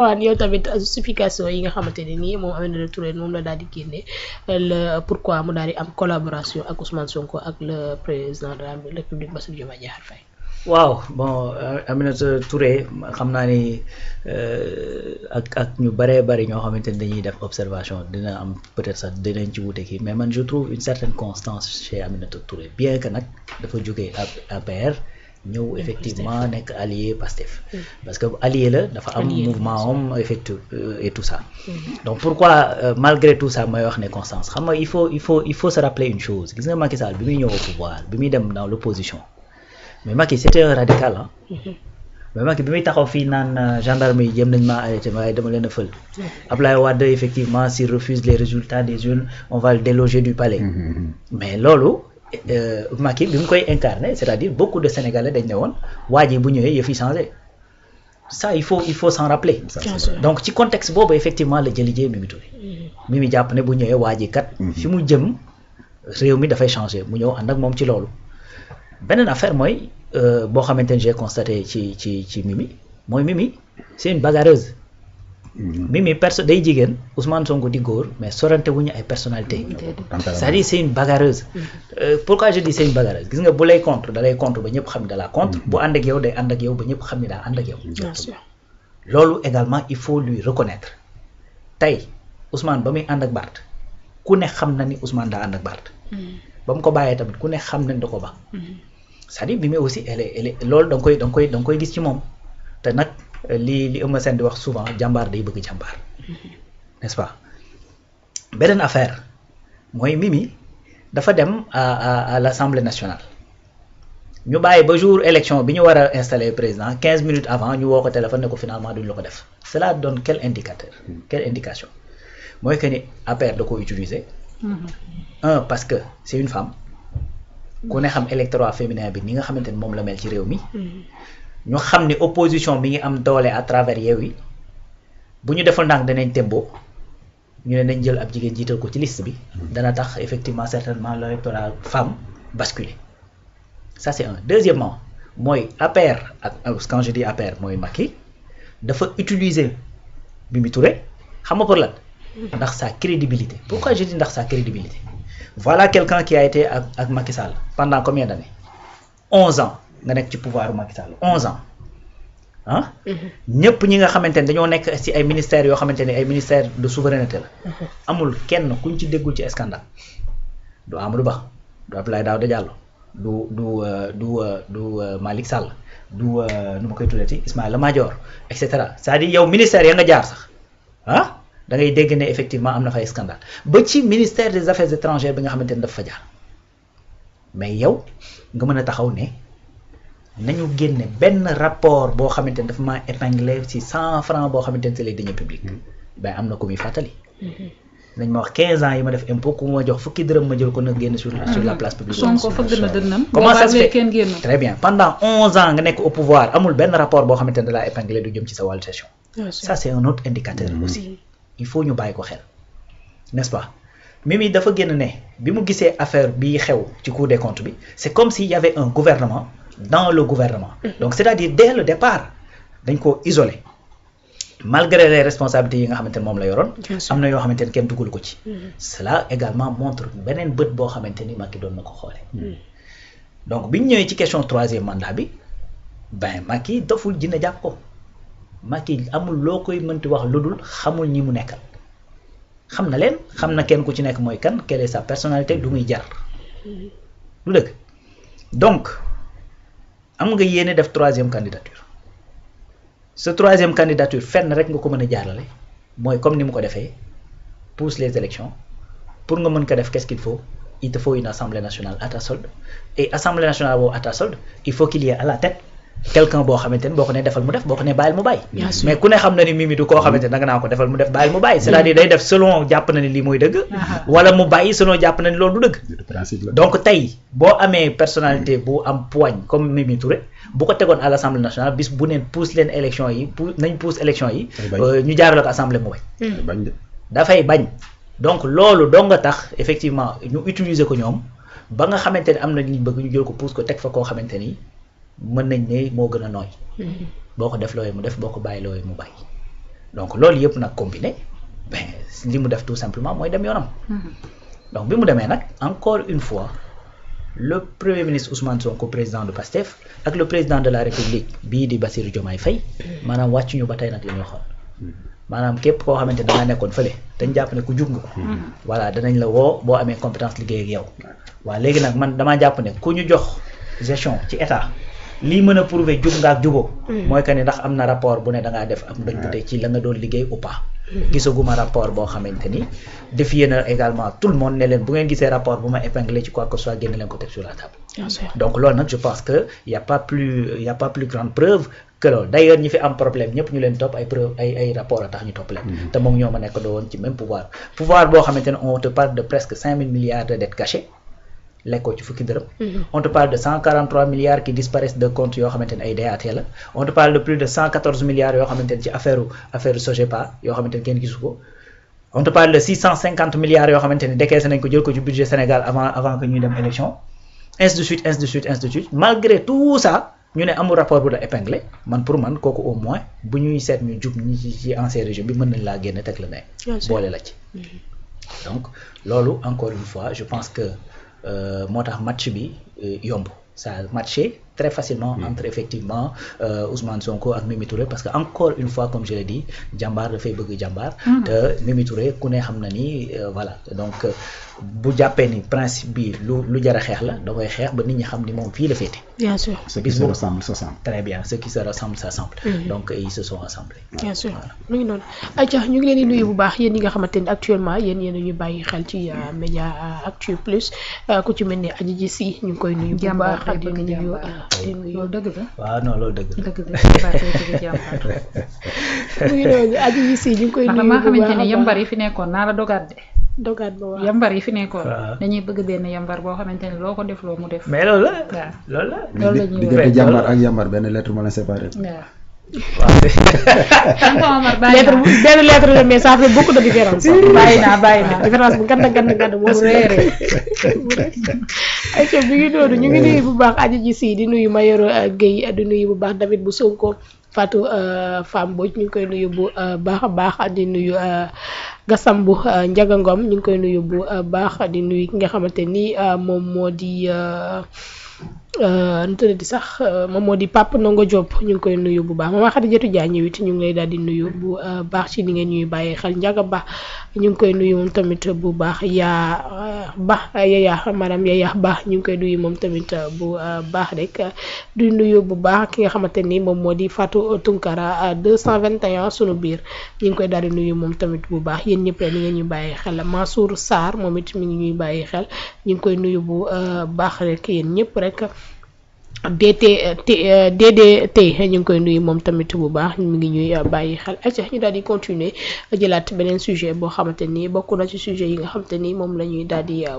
waaw yow tamit justification yi nga xamante ne nii moom Aminata Touré moom la daal di génne le pourquoi mu daal di am collaboration ak Ousmane Sonko ak le président de la République Bassirou Diomaye Diakhar Faye. waaw bon Aminata Touré xam naa ni ak ñu bëree bëri ñoo xamante ni dañuy def observation dina am peut-être sax dinañ ci wute kii mais man je trouve une certaine constance chez Aminata Touré bien que nag dafa jógee APR ñëw effectivement nekk allié Pastef parce que allié la dafa am mouvement am effectif et tout ça donc pourquoi malgré tout ça may wax ne constance xam nga il faut se rappeler une chose gis nga Macky Sall bi muy ñëw au pouvoir bi muy dem dans l'opposition mais Macky c'était un radical ah mais Macky bi muy taxaw fii naan gendarme yi jëm nañ maa arrêté waaye dama leen a fël Ablaye Wade effectivement s'il refuse les résultats des urnes on va le déloger du palais mais loolu Macky bi mu koy incarné c'est-à-dire beaucoup de Sénégalais dañ ne woon waa ji bu ñëwee yëf yi changé ça il faut s'en rappeler donc ci contexte boobu effectivement la jëli jee Mimi Touré Mimi jàpp ne bu ñëwee waa ji kat fi mu jëm réew mi dafay changé mu ñëw ànd ak moom ci loolu beneen affaire mooy boo xamante ne j'ai constaté ci Mimi mooy Mimi c'est une bagarreuse Mimi day jigéen Ousmane Sonko di góor mais sorante wuñu ay personnalité c'est-à-dire c'est une bagarreuse pourquoi je dis c'est une bagarreuse gis nga bu lay contre da lay contre ba ñëpp xam ne da la contre bu ànd ak yow day ànd ak yow ba ñëpp xam ne daa ànd ak yow loolu également il faut lui reconnaître tey Ousmane ba muy ànd ak Barth ku ne xam na ni Ousmane daa ànd ak Barth ba mu ko bàyyee tamit ku ne xam na ni da ko ba c'est-à-dire Mimi aussi elle est loolu da nga koy gis ci moom te nag li Eumeu Sène di wax souvent jàmbaar day bëgg jàmbaar n'est-ce pas beneen affaire mooy Mimi dafa dem à l'Assemblée nationale ñu bàyyi ba jour élection bi ñu war a installer président 15 minutes avant ñu woo ko téléphone ne ko finalement duñ la ko def cela donne quel indication mooy que ni APR da ko utiliser parce que c'est une femme ku ne xam électorat féminin bi ni nga xamante ni moom la mel ci réew mi ñu xam ni opposition bi ngi am doole à travers Yewwi bu ñu deful ndànk danañ tembo ñu ne nañ jël ab jigéen jiital ko ci liste bi dana tax effectivement certainement l'électorat femme basculer ça c'est un deuxièmement mooy APR ak quand je dis APR mooy Macky dafa utiliser Mimi Touré xam nga pour lan ndax sa crédibilité pourquoi je dis ndax sa crédibilité voilà quelqu'un qui a été ak Macky Sall pendant combien d'années 11 ans nga nekk ci pouvoir Macky Sall 11 ans ah ñëpp ñi nga xamante ne dañoo nekk ci ay ministères yoo xamante ne ay ministères de souveraineté la amul kenn kuñ ci déggul ci scandale du Amadou Ba du Abdoulaye Daouda Diallo du Malick Sall du nu ma koy tuddati Ismaïla Madior et cetera c'est-à-dire yow ministère ya nga jaar sax ah da ngay dégg ne effectivement am na fay scandale ba ci ministère des affaires étrangères bi nga xamante ne daf fa jaar mais yow nga mën a taxaw ne nañu génne benn rapport boo xamante ne dafa maa épinglé ci 100 francs boo xamante ne c'est les deniers publics ben am na ko muy fàttali nañ ma wax 15 ans yi ma def impôt ku ma jox fukki dërëm ma jël ko na génn sur la place publique. Sonko fëgg na dënnam. comment ça se fait très bien pendant 11 ans nga nekk au pouvoir amul benn rapport boo xamante ne da laa épinglé du jëm ci sa wàllu gestion ça c'est un autre indicateur aussi il faut ñu bàyyi ko xel n'est-ce pas Mimi dafa génn ne bi mu gisee affaire bi xew ci Cour des comptes bi c'est comme s'il y avait un gouvernement dans le gouvernement donc c'est-à-dire dès le départ dañ ko isolé malgré les responsabilités yi nga xamante ne moom la yoroon am na yoo xamante ne kenn dugalu ko ci cela également montre beneen bët boo xamante ni Macky doon na ko xoole donc bi ñu ñëwee ci question troisième mandat bi ben Macky doful dina jàpp ko Macky amul loo koy mënti wax lu dul xamul ñi mu nekkal xam na leen xam na kenn ku ci nekk mooy kan quelle est sa personnalité du muy jar lu dëgg donc am nga yéene def troisième candidature sa troisième candidature fenn rek nga ko mën a jaarale mooy comme ni mu ko defee pousse les élections pour nga mën ko def qu'est-ce qu'il faut il te faut une assemblée nationale à ta solde et assemblée nationale boobu à ta solde il faut qu'il y ait à la tête quelqu'un boo xamante ni boo ko nee defal mu def boo ko nee bàyyil mu bàyyi mais ku ne xam na ni Mimi du koo xamante ni danga naa ko defal mu def bàyyil mu bàyyi c'est-à-dire day def selon jàpp na ni lii mooy dëgg wala mu bàyyi selon jàpp na ni loolu du dëgg donc tey boo amee personnalité bu am poigne comme Mimi Touré bu ko tegoon à l'Assemblée nationale bis bu neen pousse leen élection yi nañ pousse élection yi ñu jaarale ko assemblée mu bañ dafay bañ donc loolu doo nga tax effectivement ñu utiliser ko ñoom ba nga xamante ni am na liñ bëgg ñu jël ko pousse ko teg fa koo xamante ni mën nañ ne moo gën a nooy boo ko def looy mu def boo ko bàyyi looy mu bàyyi donc loolu yëpp nag combiné ben li mu def tout simplement mooy dem yoonam. donc bi mu demee nag encore une fois le premier ministre Ousmane Sonko président de PASTEF ak le président de la République bii di Bassirou Diomaye Faye maanaam wàcc ñu ba tey nag la ñuy xool maanaam képp koo xamante da nga nekkoon fële dañ jàpp ne ku jug nga ko. voilà danañ la woo boo amee compétence liggéey ak yow. waaw léegi nag man damaa jàpp ne ku ñu jox gestion ci état lii mën a prouver jub nga ak juboo mooy que ni ndax am na rapport bu ne da ngaa def am ndëngte ci la nga doon liggéey ou pas. gisaguma rapport boo xamante ni défier na également tout le monde ne leen bu ngeen gisee rapport bu ma épinglé ci quoi que ce soit génne leen ko teg sur la table. donc loolu nag je pense que y a pas plus grande preuve que loolu d'ailleurs ñi fi am problème ñëpp ñu leen topp ay preuve ay rapport a tax ñu topp leen. te moom ñoo ma nekk doo woon ci même pouvoir boo xamante ne on te parle de presque 5000 milliards de dettes cachées lekkoo ci fukki dërëm. on te parle de 143 milliards qui disparaissent de comptes yoo xamante ne ay DAT la. on te parle de plus de 114 milliards yoo xamante ne ci affaire Sogepa yoo xamante ne kenn gisu ko. on te parle de 650 milliards yoo xamante ne décaissé nañ ko jël ko ci budget Sénégal avant que ñuy dem élection ainsi de suite malgré tout ça ñu ne amul rapport bu la épinglé man pour man kooku au moins bu ñuy seet ñu jub ñi ci ancien régime bi mën nañ laa génne teg la ne boole la ci. donc loolu encore une fois je pense que moo tax match bi yomb ça a matché très facilement entre effectivement Ousmane Sonko ak Mimi Touré parce que encore une fois comme je l'ai dit jàmbaar dafay bëgg jàmbaar. te Mimi Touré ku ne xam na ni voilà donc bu jàppee ni principe bi lu jar a xeex la da koy xeex ba nit ñi xam ni moom fii la féete. bien sûr ce qui se ressemble s'assemble. très bien ce qui se ressemble s'assemble. donc ils se sont rassemblés. bien sûr mu ngi noonu ayca ñu ngi leen di nuyu bu baax yéen ñi nga xamante ni actuellement yéen ñu bàyyi xel ci Média Actu Plus ku ci mel ni Adji Ji Si ñu ngi koy nuyu bu baax di nuyu loolu dëgg la. waaw non loolu dëgg la. dëgg la mu ngi noonu Adji Ji Si ñu ngi koy nuyu bu baax xamante ni yambar yi fi nekkoon naa la dogaat de. dogaat ba waaw yambar yi fi nekkoon. dañuy bëgg benn yambar boo xamante ne loo ko def loo mu def. mais loolu la. waaw loolu la. loolu la ñuy diggante jàmbar ak yambar benn lettre moo leen séparé. waaw. benn lettre la mais ça fait beaucoup de différence. bàyyi naa différence bu gànd moo réeré. ayca bi ngi noonu ñu ngi nuyu bu baax Adji Ji Si di nuyu Mayoro Guèye di nuyu bu baax David bu Sonko Fatou Femme Mbodj ñu ngi koy nuyu bu baax a baax di nuyu Gassam bu Ndiaga Ngom ñu ngi koy nuyu bu baax di nuyu ki nga xamante ni moom moo di nu tuddati sax moom moo di Pape Ndongo Diop ñu ngi koy nuyu bu baax Mama Khadijatou Diagne ñëw it ñu ngi lay daal di nuyu bu baax ci ni ngeen ñuy bàyyi xel Ndiaga Ba ñu ngi koy nuyu moom tamit bu baax yaa ba Yaya madame Yaya Ba ñu ngi koy nuyu moom tamit bu baax rek di nuyu bu baax ki nga xamante ni moom moo di Fatou Tunkara 221 sunu biir ñu ngi koy daal di nuyu moom tamit bu baax yéen ñëpp rek ni ngeen ñuy bàyyi xel Mansour Sarr moom it mi ngi ñuy bàyyi xel ñu ngi koy nuyu bu baax rek yéen ñëpp rek. DDT ñu ngi koy nuyu moom tamit bu baax mi ngi ñuy bàyyi xel ayca ñu daal di continuer jëlaat beneen sujet boo xamante ni bokk na ci sujet yi nga xamante ni moom la ñuy daal di